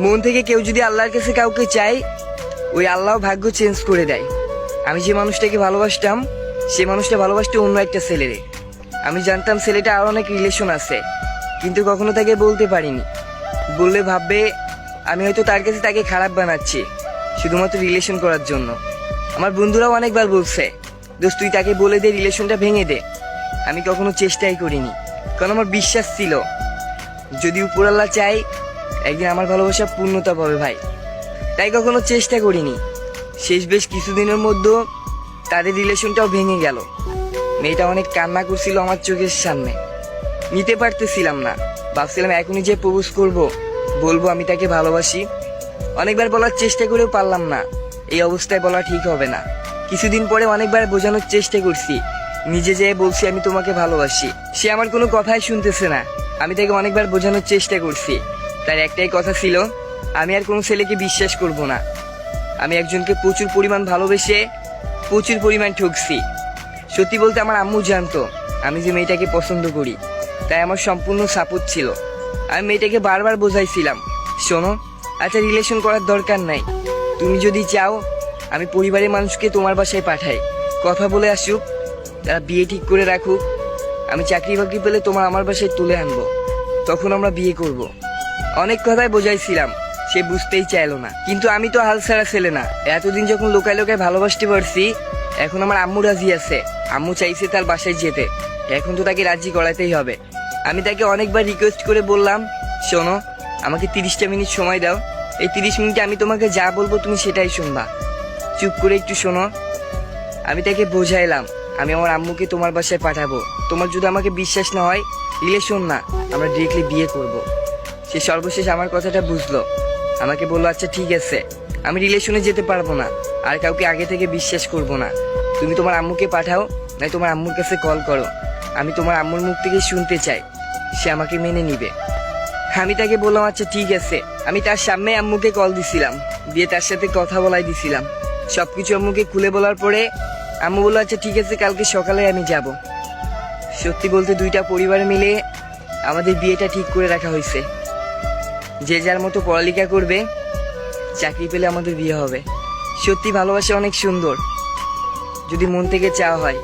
মন থেকে কেউ যদি আল্লাহর কাছে কাউকে চায়, ওই আল্লাহ ভাগ্য চেঞ্জ করে দেয়। আমি যে মানুষটাকে ভালোবাসতাম, সে মানুষটা ভালোবাসতে অন্য একটা ছেলেরে। আমি জানতাম ছেলেটা আর অনেক রিলেশন আছে, কিন্তু কখনো তাকে বলতে পারিনি। বললে ভাববে আমি হয়তো তার কাছে তাকে খারাপ বানাচ্ছি শুধুমাত্র রিলেশন করার জন্য। আমার বন্ধুরাও অনেকবার বলছে, দোস্ত তুই তাকে বলে দে, রিলেশনটা ভেঙে দে। আমি কখনো চেষ্টাই করিনি, কারণ আমার বিশ্বাস ছিল যদি উপরআল্লাহ চাই একদিন আমার ভালোবাসা পূর্ণতা পাবে ভাই। তাই কখনো চেষ্টা করিনি। শেষ বেশ কিছুদিনের মধ্যে তাদের রিলেশনটাও ভেঙে গেল। মেয়েটা অনেক কান্না করছিল আমার চোখের সামনে, নিতে পারতেছিলাম না। ভাবছিলাম এখনই যে প্রপোজ করব, বলবো আমি তাকে ভালোবাসি। অনেকবার বলার চেষ্টা করেও পারলাম না, এই অবস্থায় বলা ঠিক হবে না। কিছুদিন পরে অনেকবার বোঝানোর চেষ্টা করছি, নিজে যেয়ে বলছি আমি তোমাকে ভালোবাসি। সে আমার কোনো কথাই শুনতেছে না। আমি তাকে অনেকবার বোঝানোর চেষ্টা করছি, তার একটাই কথা ছিল আমি আর কোনো ছেলেকে বিশ্বাস করব না। আমি একজনকে প্রচুর পরিমাণ ভালোবেসে প্রচুর পরিমাণ ঠকছি। সত্যি বলতে আমার আম্মু জানতো আমি যে মেয়েটাকে পছন্দ করি, তাই আমার সম্পূর্ণ সাপোর্ট ছিল। আমি মেয়েটাকে বারবার বোঝাইছিলাম, শোনো আচ্ছা রিলেশন করার দরকার নাই, তুমি যদি চাও আমি পরিবারের মানুষকে তোমার বাসায় পাঠাই, কথা বলে আসুক, তারা বিয়ে ঠিক করে রাখুক। আমি চাকরি বাকরি পেলে তোমার আমার বাসায় তুলে আনবো, তখন আমরা বিয়ে করব। অনেক কথাই বোঝাইছিলাম, সে বুঝতেই চাইলো না। কিন্তু আমি তো হাল ছাড়া ছেলে না। এতদিন যখন লোকায় লোকায় ভালোবাসতে পারছি, এখন আমার আম্মু রাজি আছে। আম্মু চাইছে তার বাসায় যেতে, এখন তো তাকে রাজি করাতেই হবে। আমি তাকে অনেকবার রিকোয়েস্ট করে বললাম, শোনো আমাকে 30টা মিনিট সময় দাও, এই 30 মিনিটে আমি তোমাকে যা বলবো তুমি সেটাই শুনবা, চুপ করে একটু শোনো। আমি তাকে বোঝাইলাম আমি আমার আম্মুকে তোমার বাসায় পাঠাবো, তোমার যদি আমাকে বিশ্বাস না হয় রিলেশন না, আমরা ডিরেক্টলি বিয়ে করব। সে সর্বশেষ আমার কথাটা বুঝলো, আমাকে বললো আচ্ছা ঠিক আছে, আমি রিলেশনে যেতে পারবো না, আর কাউকে আগে থেকে বিশ্বাস করব না। তুমি তোমার আম্মুকে পাঠাও, নাই তোমার আম্মুর কাছে কল করো, আমি তোমার আম্মুর মুখ থেকে শুনতে চাই সে আমাকে মেনে নিবে। আমি তাকে বললাম আচ্ছা ঠিক আছে। আমি তার সামনে আম্মুকে কল দিছিলাম, দিয়ে তার সাথে কথা বলাই দিছিলাম। সবকিছু আম্মুকে খুলে বলার পরে আম্মু বললো আচ্ছা ঠিক আছে কালকে সকালে আমি যাব। সত্যি বলতে দুইটা পরিবার মিলে আমাদের বিয়েটা ঠিক করে রাখা হয়েছে। যে যার মতো পড়ালেখা করবে, চাকরি পেলে আমাদের বিয়ে হবে। সত্যি ভালোবাসা অনেক সুন্দর যদি মন থেকে চাওয়া হয়।